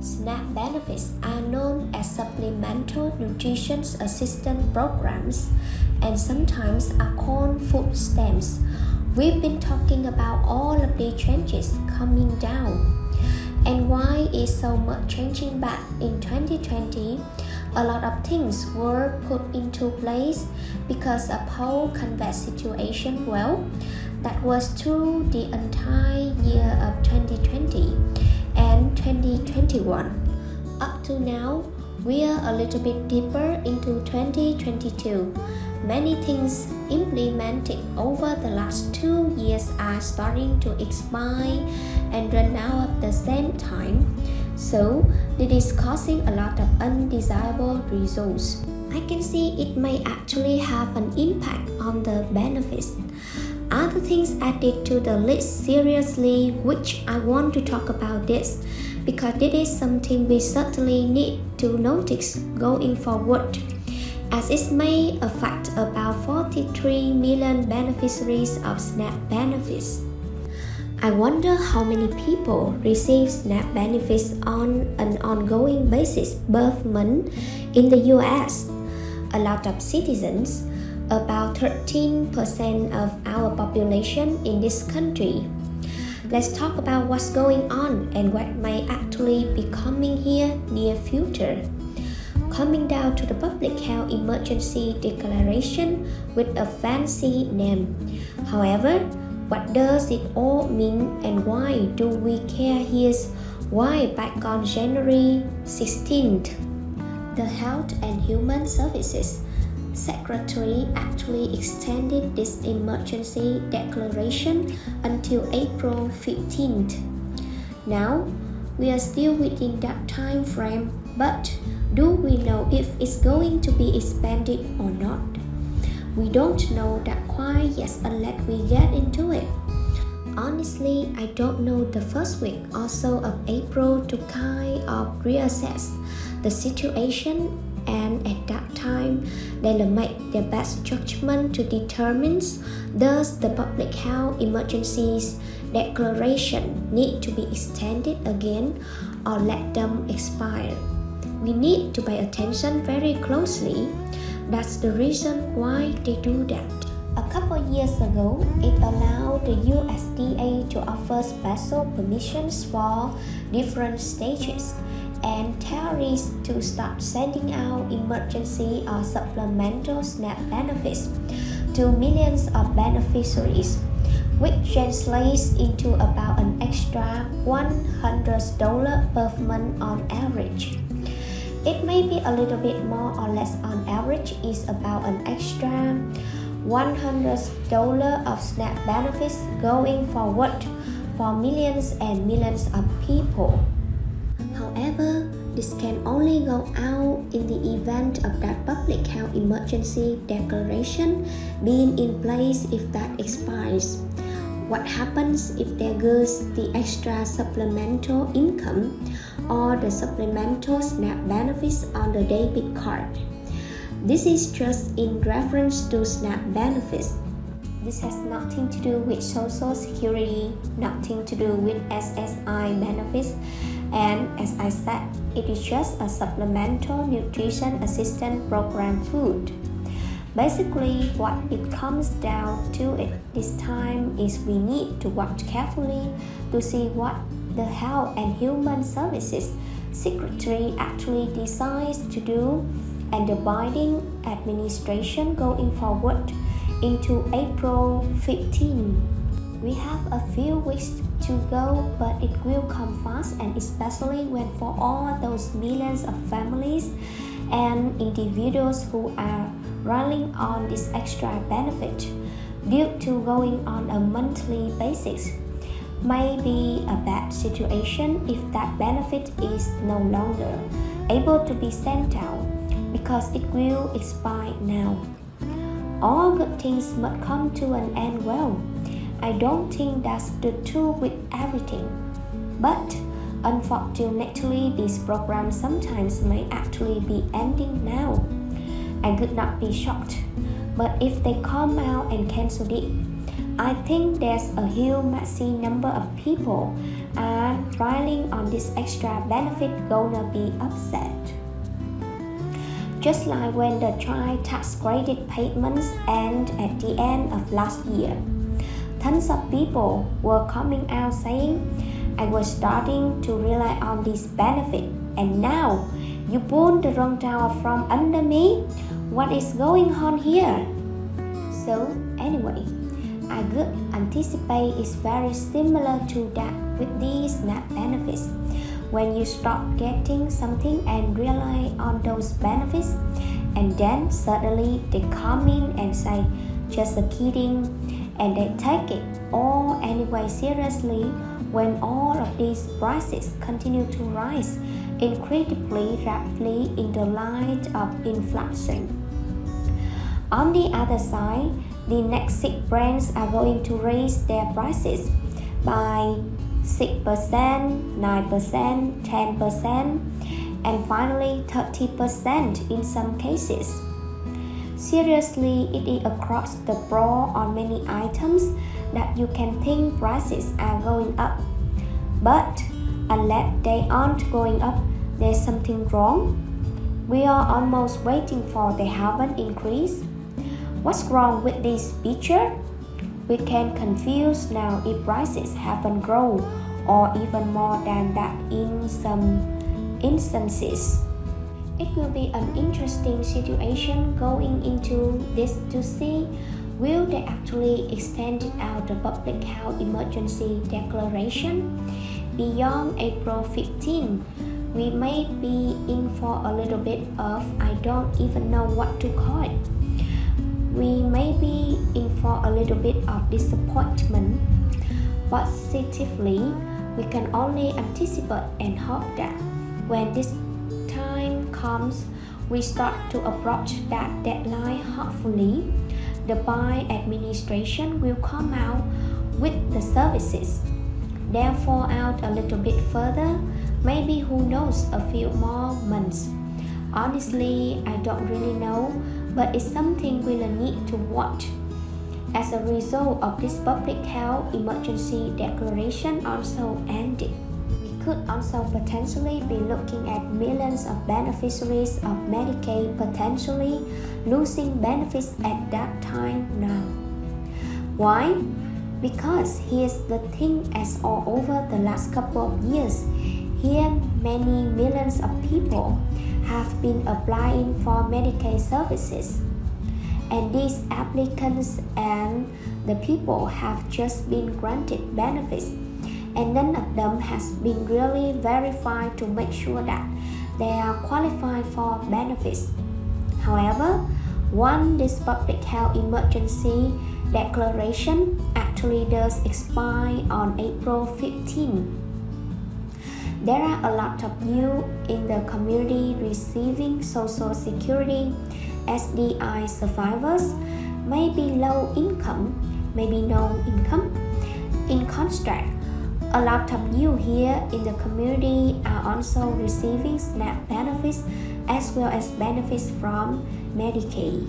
SNAP benefits are known as Supplemental Nutrition Assistance Programs and sometimes are called food stamps. We've been talking about all of the changes coming down and why is so much changing back in 2020. A lot of things were put into place because of whole COVID situation. Well, that was through the entire year of 2020 and 2021. Up to now, we are a little bit deeper into 2022. Many things implemented over the last 2 years are starting to expire and run out at the same time. So, it is causing a lot of undesirable results. I can see it may actually have an impact on the benefits. Other things added to the list seriously, which I want to talk about this because it is something we certainly need to notice going forward, as it may affect about 43 million beneficiaries of SNAP benefits. I wonder how many people receive SNAP benefits on an ongoing basis both months in the US. A lot of citizens, about 13% of our population in this country. Let's talk about what's going on and what may actually be coming here near future. Coming down to the Public Health Emergency Declaration with a fancy name. However, what does it all mean and why do we care? Here's why. Back on January 16th, the Health and Human Services Secretary actually extended this emergency declaration until April 15th. Now, we are still within that time frame, but do we know if it's going to be expanded or not? We don't know that quite yet unless we get into it. Honestly, I don't know the first week or so of April to kind of reassess the situation, and at that time, they'll make their best judgment to determine does the Public Health Emergencies Declaration need to be extended again or let them expire. We need to pay attention very closely. That's the reason why they do that. A couple years ago, it allowed the USDA to offer special permissions for different stages and territories to start sending out emergency or supplemental SNAP benefits to millions of beneficiaries, which translates into about an extra $100 per month on average. It may be a little bit more or less. On average is about an extra $100 of SNAP benefits going forward for millions and millions of people. However, this can only go out in the event of that Public Health Emergency Declaration being in place. If that expires, what happens if there goes the extra supplemental income or the supplemental SNAP benefits on the debit card? This is just in reference to SNAP benefits. This has nothing to do with Social Security, nothing to do with SSI benefits, and as I said, it is just a supplemental nutrition assistance program food. Basically, what it comes down to it this time is we need to watch carefully to see what the Health and Human Services Secretary actually decides to do and the Biden administration going forward into April 15. We have a few weeks to go, but it will come fast, and especially when for all those millions of families and individuals who are relying on this extra benefit due to going on a monthly basis. May be a bad situation if that benefit is no longer able to be sent out because it will expire now. All good things must come to an end. Well, I don't think that's the truth with everything, but unfortunately these programs sometimes may actually be ending now. I could not be shocked, but if they come out and cancel it, I think there's a huge massive number of people and relying on this extra benefit gonna be upset. Just like when the child tax credit payments end at the end of last year. Tons of people were coming out saying, I was starting to rely on this benefit and now you pulled the rug down from under me? What is going on here? So anyway, I could anticipate it's very similar to that with these SNAP benefits. When you start getting something and rely on those benefits, and then suddenly they come in and say, just a kidding, and they take it all anyway seriously when all of these prices continue to rise incredibly rapidly in the light of inflation. On the other side, the next 6 brands are going to raise their prices by 6%, 9%, 10%, and finally 30% in some cases. Seriously, it is across the board on many items that you can think prices are going up. But unless they aren't going up, there's something wrong. We are almost waiting for they haven't increased. What's wrong with this picture? We can confuse now if prices haven't grown or even more than that in some instances. It will be an interesting situation going into this to see will they actually extend out the public health emergency declaration beyond April 15. We may be in for a little bit of I don't even know what to call it. We may be in for a little bit of disappointment. Positively, we can only anticipate and hope that when this time comes, we start to approach that deadline. Hopefully, the Biden administration will come out with the services. Therefore, out a little bit further, maybe who knows, a few more months. Honestly, I don't really know, but it's something we'll need to watch. As a result of this public health emergency declaration also ended, we could also potentially be looking at millions of beneficiaries of Medicaid potentially losing benefits at that time now. Why? Because here's the thing, as all over the last couple of years, here many millions of people have been applying for Medicaid services. And these applicants and the people have just been granted benefits, and none of them has been really verified to make sure that they are qualified for benefits. However, once this public health emergency declaration actually does expire on April 15, there are a lot of you in the community receiving Social Security, SDI survivors, maybe low income, maybe no income. In contrast, a lot of you here in the community are also receiving SNAP benefits as well as benefits from Medicaid.